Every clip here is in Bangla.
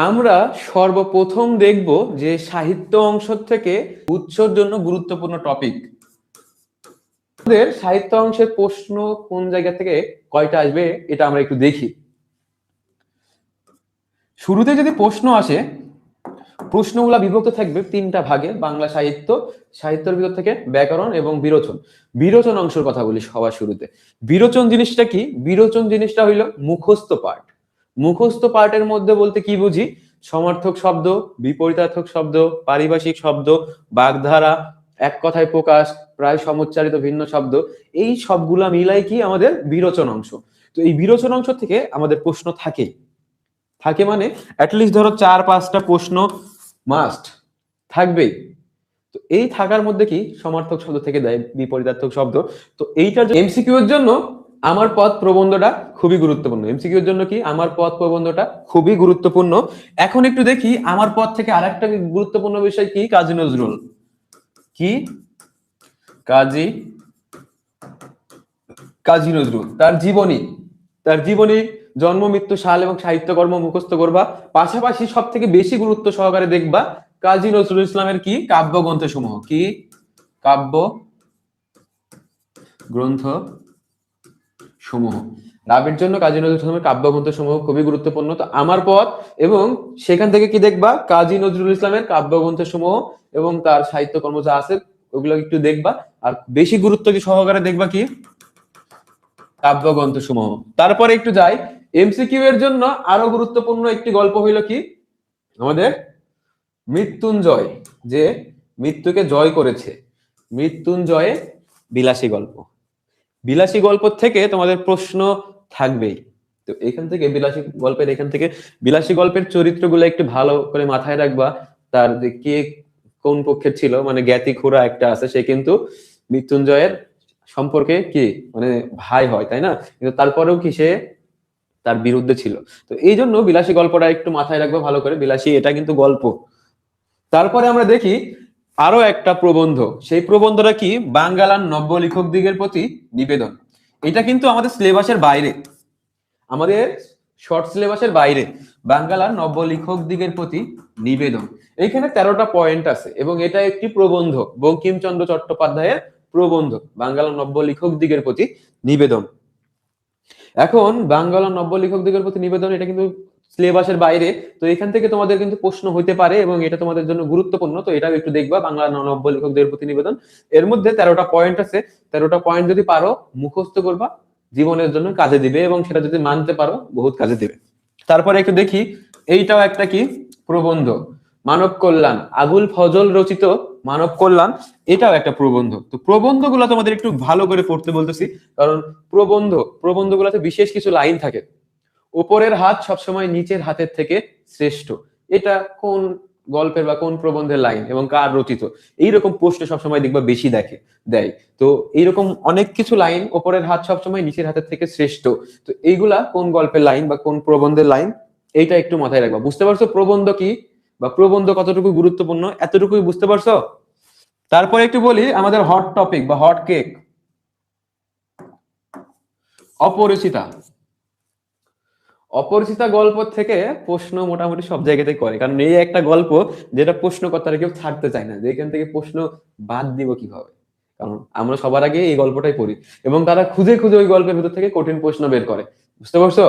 আমরা সর্বপ্রথম দেখব যে সাহিত্য অংশ থেকে উৎসর জন্য গুরুত্বপূর্ণ টপিক। আমাদের সাহিত্য অংশের প্রশ্ন কোন জায়গা থেকে কয়টা আসবে এটা আমরা একটু দেখি। শুরুতে যদি প্রশ্ন আসে, প্রশ্নগুলা বিভক্ত থাকবে তিনটা ভাগে। বাংলা সাহিত্য, সাহিত্যের ভিতর থেকে ব্যাকরণ এবং বিরোচন। বিরোচন অংশের কথা বলি সবার শুরুতে। বিরোচন জিনিসটা কি? বিরোচন জিনিসটা হইল মুখস্থ পাঠ। মুখস্থ পাঠের মধ্যে বলতে কি বুঝি? সমার্থক শব্দ, বিপরীতার্থক শব্দ, পারিভাষিক শব্দ, বাগধারা, এক কথায় প্রকাশ, প্রায় সমুচ্চারিত ভিন্ন শব্দ, এই সবগুলা মিলাই কি আমাদের বিরোচন অংশ। তো এই বিরোচন অংশ থেকে আমাদের প্রশ্ন থাকে মানে অ্যাটলিস্ট ধরো 4-5টা প্রশ্ন মাস্ট থাকবেই। তো এই থাকার মধ্যে কি সমার্থক শব্দ থেকে দেয়, বিপরীতার্থক শব্দ। তো এইটার এমসিকিউ এর জন্য আমার পথ প্রবন্ধটা খুবই গুরুত্বপূর্ণ। এমসিকিউ এর জন্য কি আমার পথ প্রবন্ধটা খুবই গুরুত্বপূর্ণ। এখন একটু দেখি আমার পথ থেকে আরেকটা গুরুত্বপূর্ণ বিষয় কি, কাজী নজরুল। কি? কাজী নজরুল, তার জীবনী, জন্ম, মৃত্যু, সাল এবং সাহিত্যকর্ম মুখস্থ করবা। পাশাপাশি সব থেকে বেশি গুরুত্ব সহকারে দেখবা কাজী নজরুল ইসলামের কি কাব্যগ্রন্থ সমূহ। কি? কাব্য গ্রন্থ সমূহ। রাবের জন্য কাজী নজরুল ইসলামের কাব্যগ্রন্থ সমূহ খুবই গুরুত্বপূর্ণ। তো আমার পথ, এবং সেখান থেকে কি দেখবা কাজী নজরুল ইসলামের কাব্যগ্রন্থ সমূহ এবং তার সাহিত্যকর্ম যা আছে ওগুলো একটু দেখবা। আর বেশি গুরুত্ব কি সহকারে দেখবা কি কাব্যগ্রন্থ সমূহ। তারপরে একটু যাই এমসিকিউ এর জন্য আরো গুরুত্বপূর্ণ একটি গল্প হইল কি আমাদের মৃত্যুঞ্জয়, যে মৃত্যুকে জয় করেছে, মৃত্যুঞ্জয়ে বিলাসী গল্প। বিলাসী গল্প থেকে তোমাদের প্রশ্ন থাকবেই। তো এখান থেকে বিলাসী গল্পের চরিত্রগুলো একটু ভালো করে মাথায় রাখবা। তার যে কে কোন পক্ষের ছিল, মানে জ্ঞাতি খুড়া একটা আছে, সে কিন্তু মৃত্যুঞ্জয়ের সম্পর্কে কি মানে ভাই হয়, তাই না? কিন্তু তারপরেও কি সে তার বিরুদ্ধে ছিল। তো এই জন্য বিলাসী গল্পটা একটু মাথায় রাখবো ভালো করে। বিলাসী এটা কিন্তু গল্প। তারপরে আমরা দেখি আরো একটা প্রবন্ধ। সেই প্রবন্ধটা কি বাঙ্গালার নব্য লেখক দিগের প্রতি নিবেদন। এটা কিন্তু আমাদের সিলেবাসের বাইরে, আমাদের শর্ট সিলেবাসের বাইরে। বাঙ্গালার নব্য লেখক দিগের প্রতি নিবেদন, এইখানে 13টা পয়েন্ট আছে এবং এটা একটি প্রবন্ধ, বঙ্কিমচন্দ্র চট্টোপাধ্যায়ের প্রবন্ধ বাঙ্গালার নব্য লেখক দিগের প্রতি নিবেদন। এখন বাঙ্গালার নব্য লেখক দিগের প্রতি নিবেদন এটা কিন্তু সিলেবাসের বাইরে। তো এখান থেকে তোমাদের কিন্তু প্রশ্ন হইতে পারে এবং এটা তোমাদের জন্য গুরুত্বপূর্ণ। তো এটাও একটু দেখবা, বাংলা নব্য লেখকদের প্রতি নিবেদন। এর মধ্যে 13টা পয়েন্ট আছে। 13টা পয়েন্ট যদি পারো মুখস্থ করবা, জীবনের জন্য কাজে দিবে এবং সেটা যদি মানতে পারো বহুত কাজে দিবে। তারপরে একটু দেখি এইটাও একটা কি প্রবন্ধ, মানব কল্যাণ, আবুল ফজল রচিত মানব কল্যাণ, এটাও একটা প্রবন্ধ। তো প্রবন্ধগুলো তোমাদের একটু ভালো করে পড়তে বলতেছি, কারণ প্রবন্ধগুলোতে বিশেষ কিছু লাইন থাকে। উপরের হাত সবসময় নিচের হাতের থেকে শ্রেষ্ঠ, এটা কোন গল্পের বা কোন প্রবন্ধের লাইন এবং কার রচিত, এইরকম প্রশ্ন সবসময় দেখবা বেশি দেয়। তো এইরকম অনেক কিছু লাইন, উপরের হাত সবসময় নিচের হাতের থেকে শ্রেষ্ঠ, তো এইগুলা কোন গল্পের লাইন বা কোন প্রবন্ধের লাইন, এইটা একটু মাথায় রাখবা। বুঝতে পারছো প্রবন্ধ কি বা প্রবন্ধ কতটুকু গুরুত্বপূর্ণ? এতটুকুই বুঝতে পারছো? তারপরে একটু বলি আমাদের হট টপিক বা হট কেক, অপরিচিতা। অপরিচিতা গল্প থেকে প্রশ্ন মোটামুটি সব জায়গাতেই করে, কারণ এই একটা গল্প যেটা প্রশ্নকর্তারা কেউ ছাড়তে চায় না, যে এখান থেকে প্রশ্ন বাদ দিব কিভাবে। কারণ আমরা সবার আগে এই গল্পটাই পড়ি এবং তারা খুঁজে খুঁজে ওই গল্পের ভিতর থেকে কঠিন প্রশ্ন বের করে। বুঝতে পারছো?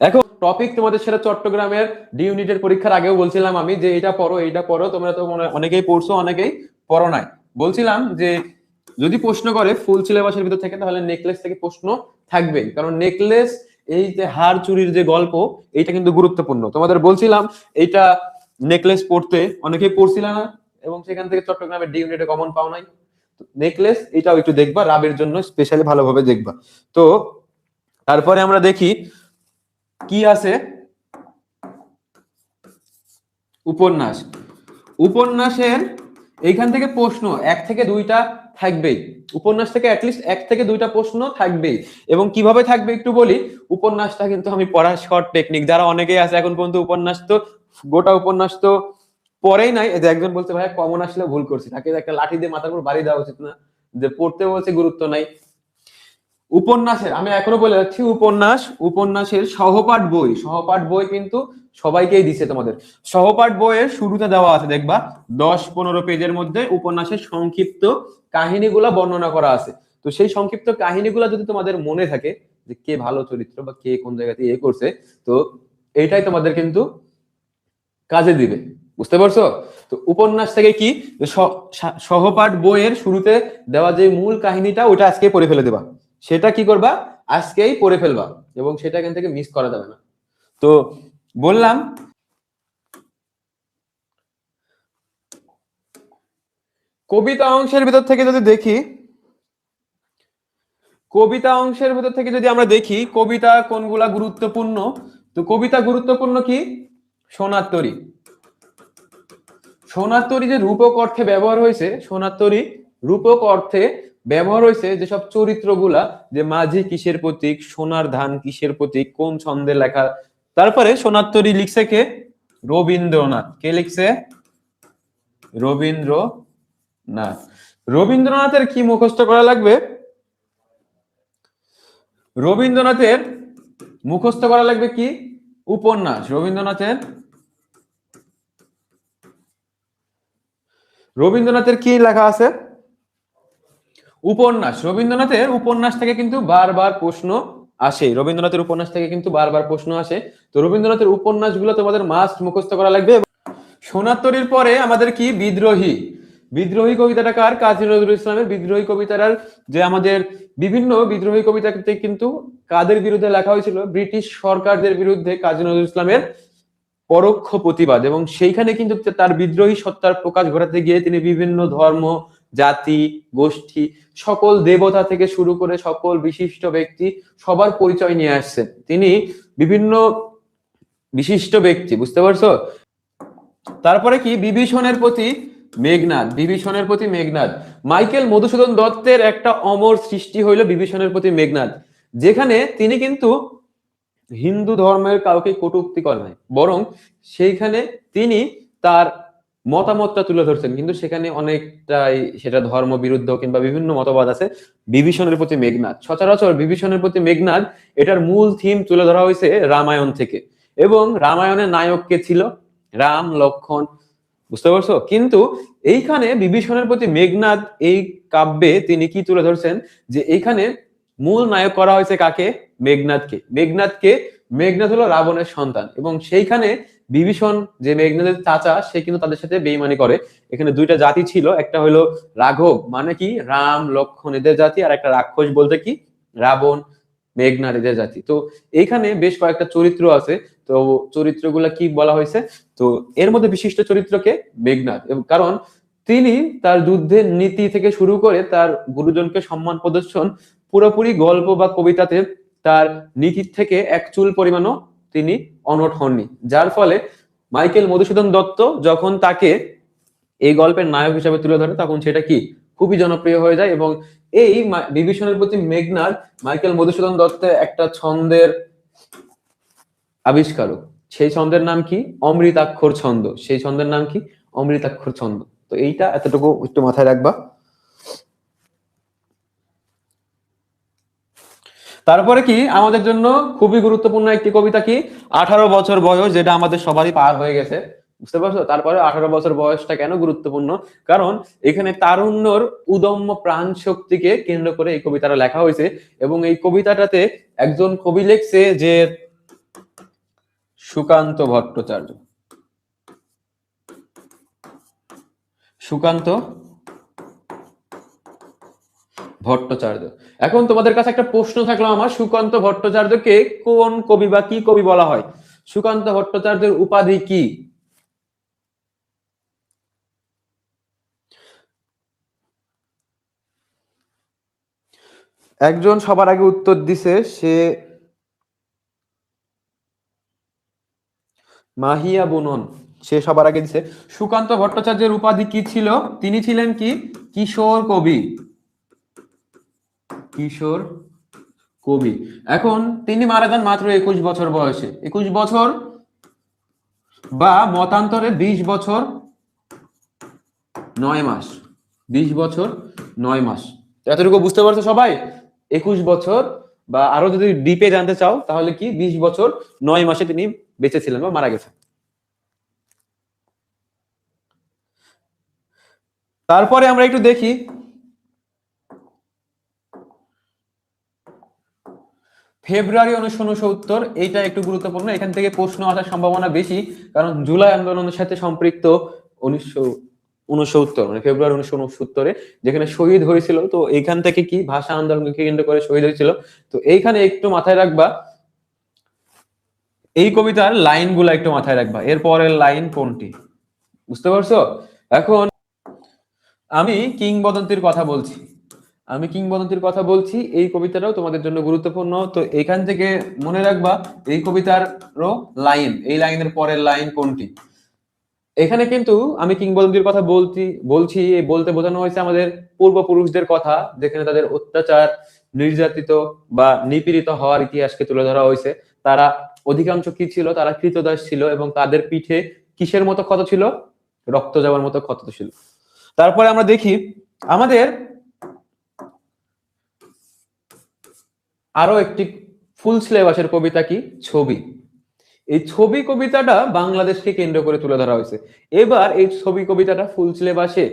এখন টপিক তোমাদের সেটা চট্টগ্রামের ডি ইউনিটের পরীক্ষার আগেও বলছিলাম আমি যে এটা পড়ো। তোমরা তো অনেকেই পড়ছো, অনেকেই পড়ো নাই। বলছিলাম যে যদি প্রশ্ন করে ফুল সিলেবাসের ভিতর থেকে, তাহলে নেকলেস থেকে প্রশ্ন থাকবে, কারণ নেকলেস এই যে হার চুরির যে গল্প, এইটা কিন্তু গুরুত্বপূর্ণ। তোমাদের বলছিলাম এইটা নেকলেস পড়তে অনেকেই পড়ছিল না এবং সেখান থেকে চট্টগ্রামের ডি ইউনিটে কমন পাও নাই। নেকলেস এটাও একটু দেখবা, রাবের জন্য স্পেশালি ভালোভাবে দেখবা। তো তারপরে আমরা দেখি কি আছে, উপন্যাস। উপন্যাসের এইখান থেকে প্রশ্ন 1 থেকে 2টা থাকবেই। উপন্যাস থেকে অ্যাটলিস্ট 1 থেকে 2টা প্রশ্ন থাকবেই। এবং কিভাবে থাকবে একটু বলি। উপন্যাসটা কিন্তু আমি পড়ার শর্ট টেকনিক, যারা অনেকেই আছে এখন পর্যন্ত উপন্যাস তো গোটা উপন্যাস তো পড়েই নাই, যে একজন বলছে ভাই কমন আসলে ভুল করছি, তাকে একটা লাঠি দিয়ে মাথার উপর বাড়ি দেওয়া উচিত না, যে পড়তে বলছে গুরুত্ব নাই। উপন্যাসের আমি এখনো বলে যাচ্ছি, উপন্যাসের সহপাঠ বই কিন্তু সবাইকেই দিছে তোমাদের সহপাঠ বইয়ের শুরুতে দেওয়া আছে, দেখবা 10-15 পেজের মধ্যে উপন্যাসের সংক্ষিপ্ত কাহিনীগুলা বর্ণনা করা আছে। তো সেই সংক্ষিপ্ত কাহিনীগুলা যদি তোমাদের মনে থাকে যে কে ভালো চরিত্র বা কে কোন জায়গাতে করছে, তো এইটাই তোমাদের কিন্তু কাজে দিবে, বুঝতে পারছো? তো উপন্যাস থেকে কি সহপাঠ বইয়ের শুরুতে দেওয়া যে মূল কাহিনীটা ওইটা আজকে পড়ে ফেলে দেবা, সেটা কি করবা আজকেই পড়ে ফেলবা, এবং সেটা এখান থেকে মিস করা যাবে না। তো বললাম কবিতা অংশের ভিতর থেকে যদি দেখি, কবিতা অংশের ভিতর থেকে যদি আমরা দেখি কবিতা কোনগুলা গুরুত্বপূর্ণ, তো কবিতা গুরুত্বপূর্ণ কি সোনার তরী। সোনার তরী যে রূপক অর্থে ব্যবহার হয়েছে, সোনার তরী রূপক অর্থে ব্যবহার হয়েছে যেসব চরিত্রগুলা, যে মাঝি কিসের প্রতীক, সোনার ধান কিসের প্রতীক, কোন ছন্দে লেখা। তারপরে সোনার তরী লিখছে কে? রবীন্দ্রনাথ। কে লিখছে? রবীন্দ্রনাথ। রবীন্দ্রনাথের কি মুখস্থ করা লাগবে? রবীন্দ্রনাথের মুখস্থ করা লাগবে কি? উপন্যাস। রবীন্দ্রনাথের কি লেখা আছে? উপন্যাস। রবীন্দ্রনাথের উপন্যাস থেকে কিন্তু বারবার প্রশ্ন আসে, রবীন্দ্রনাথের উপন্যাস থেকে কিন্তু বারবার প্রশ্ন আসে। তো রবীন্দ্রনাথের উপন্যাসগুলো তোমাদের মাস্ট মুখস্থ করা লাগবে। সোনার তরীর পরে আমাদের কি বিদ্রোহী। বিদ্রোহী কবিতাটা কার? কাজী নজরুল ইসলামের। বিদ্রোহী কবিতার যে আমাদের বিভিন্ন বিদ্রোহী কবিতাতে কিন্তু কাদের বিরুদ্ধে লেখা হয়েছিল? ব্রিটিশ সরকারদের বিরুদ্ধে কাজী নজরুল ইসলামের পরোক্ষ প্রতিবাদ, এবং সেইখানে কিন্তু তার বিদ্রোহী সত্তার প্রকাশ ঘটাতে গিয়ে তিনি বিভিন্ন ধর্ম, জাতি, গোষ্ঠী, সকল দেবতা থেকে শুরু করে সকল বিশিষ্ট ব্যক্তি সবার পরিচয় নিয়ে আসছেন। তিনি বিভিন্ন বিশিষ্ট ব্যক্তি, বুঝতে পারছো? তারপরে কি বিভীষণের প্রতি মেঘনাদ। বিভীষণের প্রতি মেঘনাদ মাইকেল মধুসূদন দত্তের একটা অমর সৃষ্টি হইল বিভীষণের প্রতি মেঘনাদ, যেখানে তিনি কিন্তু হিন্দু ধর্মের কাউকে কটূক্তি করেন নাই, বরং সেইখানে তিনি তার মতামতটা তুলে ধরছেন, কিন্তু সেখানে অনেকটাই সেটা ধর্ম বিরুদ্ধ কিংবা বিভিন্ন মতবাদ আছে। বিভীষণের প্রতি মেঘনাদ, সচরাচর বিভীষণের প্রতি মেঘনাদ এটার মূল থিম তুলে ধরা হয়েছে রামায়ণ থেকে, এবং রামায়ণের নায়ক কে ছিল? রাম, লক্ষণ, বুঝতে পারছো? কিন্তু এইখানে বিভীষণের প্রতি মেঘনাদ এই কাব্যে তিনি কি তুলে ধরছেন, যে এইখানে মূল নায়ক করা হয়েছে কাকে? মেঘনাদকে। মেঘনাদ হলো রাবণের সন্তান, এবং সেইখানে বিভীষণ যে মেঘনাদের চাচা, সে কিন্তু তাদের সাথে বেইমানি করে। এখানে দুইটা জাতি ছিল, একটা হলো রাঘব মানে কি রাম লক্ষণ এদের জাতি, আর একটা রাক্ষস বলতে কি রাবণ মেঘনাদ এদের জাতি। তো এইখানে বেশ কয়েকটা চরিত্র আছে, তো চরিত্রগুলা কি বলা হয়েছে? তো এর মধ্যে বিশিষ্ট চরিত্রকে মেঘনাদ, কারণ তিনি তার যুদ্ধের নীতি থেকে শুরু করে তার গুরুজনকে সম্মান প্রদর্শন পুরোপুরি গল্প বা কবিতাতে তার নীতির থেকে এক চুল পরিমাণও তিনি অনড় হননি, যার ফলে মাইকেল মধুসূদন দত্ত যখন তাকে এই গল্পের নায়ক হিসেবে তুলে ধরে তখন সেটা কি খুবই জনপ্রিয় হয়ে যায়। এবং এই বিভীষণের প্রতি মেঘনাদ মাইকেল মধুসূদন দত্তের একটা ছন্দের আবিষ্কারক। সেই ছন্দের নাম কি? অমৃতাক্ষর ছন্দ। সেই ছন্দের নাম কি? অমৃতাক্ষর ছন্দ। তো এইটা এতটুকু একটু মাথায় রাখবা। তারপরে কি আমাদের জন্য খুবই গুরুত্বপূর্ণ একটি কবিতা কি? 18 বছর বয়স, যেটা আমাদের সবারই পার হয়ে গেছে, বুঝতে পারছো? তারপরে 18 বছর বয়সটা কেন গুরুত্বপূর্ণ? কারণ এখানে তারুণ্যর উদম্য প্রাণ শক্তিকে কেন্দ্র করে এই কবিতাটা লেখা হয়েছে, এবং এই কবিতাটাতে একজন কবি লিখছে যে সুকান্ত ভট্টাচার্য। সুকান্ত ভট্টাচার্য। এখন তোমাদের কাছে একটা প্রশ্ন থাকলো আমার, সুকান্ত ভট্টাচার্যকে কোন কবি বা কি কবি বলা হয়? সুকান্ত ভট্টাচার্যের উপাধি কি? একজন সবার আগে উত্তর দিছে, সে মাহিয়া বুনন, সে সবার আগে দিছে। সুকান্ত ভট্টাচার্যের উপাধি কি ছিল? তিনি ছিলেন কি কিশোর কবি। কিশোর কবি। এখন তিনি মারা যান মাত্র 21 বছর বয়সে। 21 বছর বা মতান্তরে 20 বছর 9 মাস। 20 বছর 9 মাস। এতটুকু বুঝতে পারছো সবাই? 21 বছর, বা আরো যদি ডিপে জানতে চাও তাহলে কি 20 বছর 9 মাসে তিনি বেঁচে ছিলেন বা মারা গেছেন। তারপরে আমরা একটু দেখি ফেব্রুয়ারি 1969, এইটা একটু গুরুত্বপূর্ণ, এখান থেকে প্রশ্ন আসার সম্ভাবনা বেশি, কারণ জুলাই আন্দোলনের সাথে সম্পৃক্ত 1969 মানে ফেব্রুয়ারি 1969 যেখানে শহীদ হয়েছিল। তো এইখান থেকে কি ভাষা আন্দোলনকে কেন্দ্র করে শহীদ হয়েছিল। তো এইখানে একটু মাথায় রাখবা, এই কবিতার লাইনগুলো একটু মাথায় রাখবা, এর পরের লাইন কোনটি, বুঝতে পারছো? এখন আমি কিংবদন্তির কথা বলছি, এই কবিতাটাও তোমাদের জন্য গুরুত্বপূর্ণ। তো এখান থেকে মনে রাখবা এই কবিতারও লাইন, এই লাইনের পরের লাইন কোনটি। এখানে কিন্তু আমি কিংবদন্তির কথা বলছি বলতে বোঝানো হয়েছে আমাদের পূর্বপুরুষদের কথা, যেখানে তাদের অত্যাচার, নির্যাতিত বা নিপীড়িত হওয়ার ইতিহাসকে তুলে ধরা হয়েছে। তারা অধিকাংশ কি ছিল, তারা কৃতদাস ছিল এবং তাদের পিঠে কিসের মতো ক্ষত ছিল, রক্ত যাওয়ার মতো ক্ষত ছিল। তারপরে আমরা দেখি আমাদের আরো একটি ফুল সিলেবাসের কবিতা কি, ছবি। এই ছবি কবিতাটা বাংলাদেশকে কেন্দ্র করে তুলে ধরা হয়েছে। এবার এই ছবি কবিতাটা ফুল সিলেবাসে,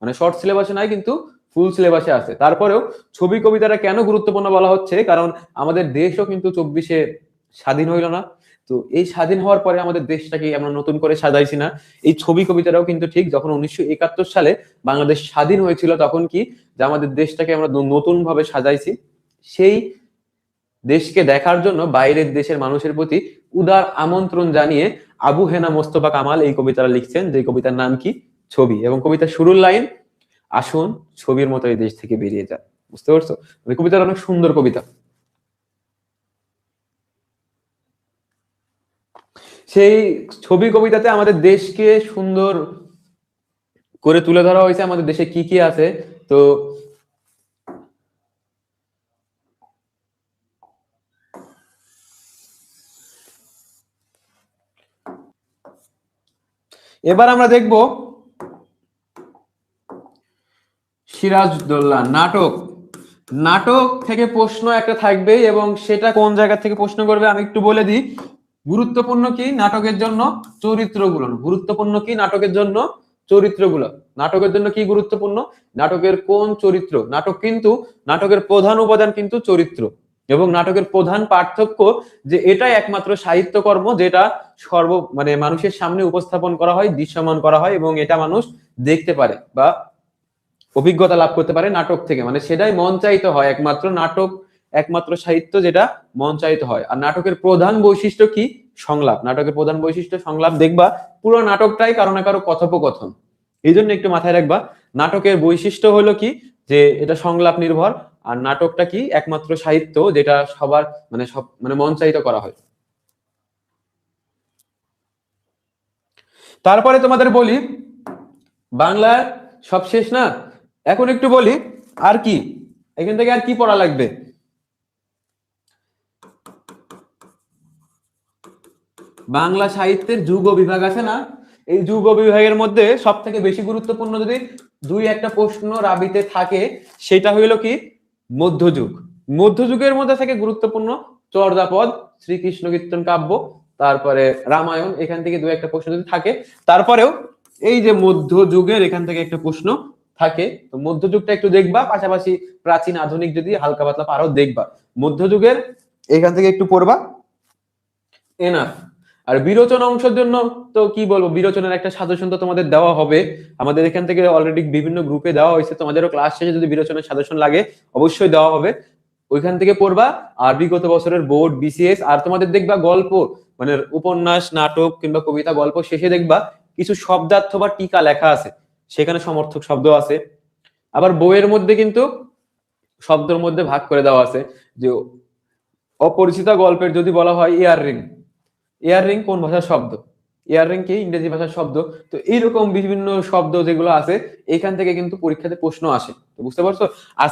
মানে শর্ট সিলেবাসে নাই কিন্তু ফুল সিলেবাসে আছে। তারপরেও ছবি কবিতাটা কেন গুরুত্বপূর্ণ বলা হচ্ছে, কারণ আমাদের দেশও কিন্তু 24-এ স্বাধীন হইল না। তো এই স্বাধীন হওয়ার পরে আমাদের দেশটাকে আমরা নতুন করে সাজাইছি না। এই ছবি কবিতাটাও কিন্তু ঠিক, যখন 1971 সালে বাংলাদেশ স্বাধীন হয়েছিল তখন কি যে আমাদের দেশটাকে আমরা নতুন ভাবে সাজাইছি। সেই দেশকে দেখার জন্য বাইরের দেশের মানুষের প্রতি উদার আমন্ত্রণ জানিয়ে আবু হেনা মোস্তফা কামাল এই কবিতাটা লিখছেন, যে কবিতার নাম কি, ছবি। এবং কবিতার শুরুর লাইন, আসুন ছবির মতো এই দেশ থেকে বেরিয়ে যান। বুঝতে পারছো? ওই কবিতাটা অনেক সুন্দর কবিতা। সেই ছবি কবিতাতে আমাদের দেশকে সুন্দর করে তুলে ধরা হয়েছে, আমাদের দেশে কি কি আছে। তো এবার আমরা দেখব সিরাজউদ্দৌলা নাটক। নাটক থেকে প্রশ্ন একটা থাকবে এবং সেটা কোন জায়গা থেকে প্রশ্ন করবে আমি একটু বলে দিই। গুরুত্বপূর্ণ কি নাটকের জন্য, চরিত্রগুলো। গুরুত্বপূর্ণ কি নাটকের জন্য, চরিত্রগুলো। নাটকের জন্য কি গুরুত্বপূর্ণ, নাটকের কোন চরিত্র। নাটক কিন্তু, নাটকের প্রধান উপাদান কিন্তু চরিত্র। এবং নাটকের প্রধান পার্থক্য যে এটাই একমাত্র সাহিত্যকর্ম যেটা মানে মানুষের সামনে উপস্থাপন করা হয়, দৃশ্যমান করা হয় এবং এটা মানুষ দেখতে পারে বা অভিজ্ঞতা লাভ করতে পারে নাটক থেকে। মানে সেটাই মঞ্চায়িত হয়, একমাত্র নাটক একমাত্র সাহিত্য যেটা মঞ্চায়িত হয়। আর নাটকের প্রধান বৈশিষ্ট্য কি, সংলাপ। নাটকের প্রধান বৈশিষ্ট্য সংলাপ। দেখবা পুরো নাটকটাই কারো না কারো কথোপকথন। এই জন্য একটু মাথায় রাখবা নাটকের বৈশিষ্ট্য হলো কি, যে এটা সংলাপ নির্ভর। আর নাটকটা কি, একমাত্র সাহিত্য যেটা সবার মানে সব মানে মঞ্চায়িত করা হয়। তারপরে তোমাদের বলি বাংলার সব শেষ না, এখন একটু বলি আর কি, এখান থেকে আর কি পড়া লাগবে। বাংলা সাহিত্যের যুগ বিভাগ আছে না, এই যুগ বিভাগের মধ্যে সব থেকে বেশি গুরুত্বপূর্ণ যদি দুই একটা প্রশ্ন রাবিতে থাকে সেটা হইলো কি, মধ্যযুগ। মধ্যযুগের মধ্যে থেকে গুরুত্বপূর্ণ চর্যাপদ, শ্রীকৃষ্ণ কীর্তন কাব্য, তারপরে রামায়ণ, এখান থেকে দুই একটা প্রশ্ন যদি থাকে। তারপরেও এই যে মধ্যযুগের এখান থেকে একটা প্রশ্ন থাকে, তো মধ্যযুগটা একটু দেখবা, পাশাপাশি প্রাচীন আধুনিক যদি হালকা পাতলা পারো দেখবা। মধ্যযুগের এখান থেকে একটু পড়বা, এনাফ। আর বিরোচন অংশের জন্য তো কি বলবো, বিরোচনের একটা সাজেশন তো তোমাদের দেওয়া হবে, আমাদের এখান থেকে অলরেডি বিভিন্ন গ্রুপে দেওয়া হয়েছে। তোমাদেরও ক্লাস শেষে যদি বিরোচনের সাজেশন লাগে অবশ্যই দেওয়া হবে, ওইখান থেকে পড়বা। আর বিগত বছরের বোর্ড, বিসিএস, আর তোমাদের দেখবা গল্প মানে উপন্যাস, নাটক কিংবা কবিতা, গল্প শেষে দেখবা কিছু শব্দার্থ বা টিকা লেখা আছে, সেখানে সমর্থক শব্দ আছে। আবার বইয়ের মধ্যে কিন্তু শব্দের মধ্যে ভাগ করে দেওয়া আছে, যে অপরিচিত গল্পের যদি বলা হয় ইয়াররিং, ইয়াররিং কোন ভাষার শব্দ, ইয়াররিং কি ইংরেজি ভাষার শব্দ। তো এইরকম বিভিন্ন শব্দ যেগুলো আছে এখান থেকে কিন্তু পরীক্ষাতে প্রশ্ন আসে। তো বুঝতে পারছো? আজ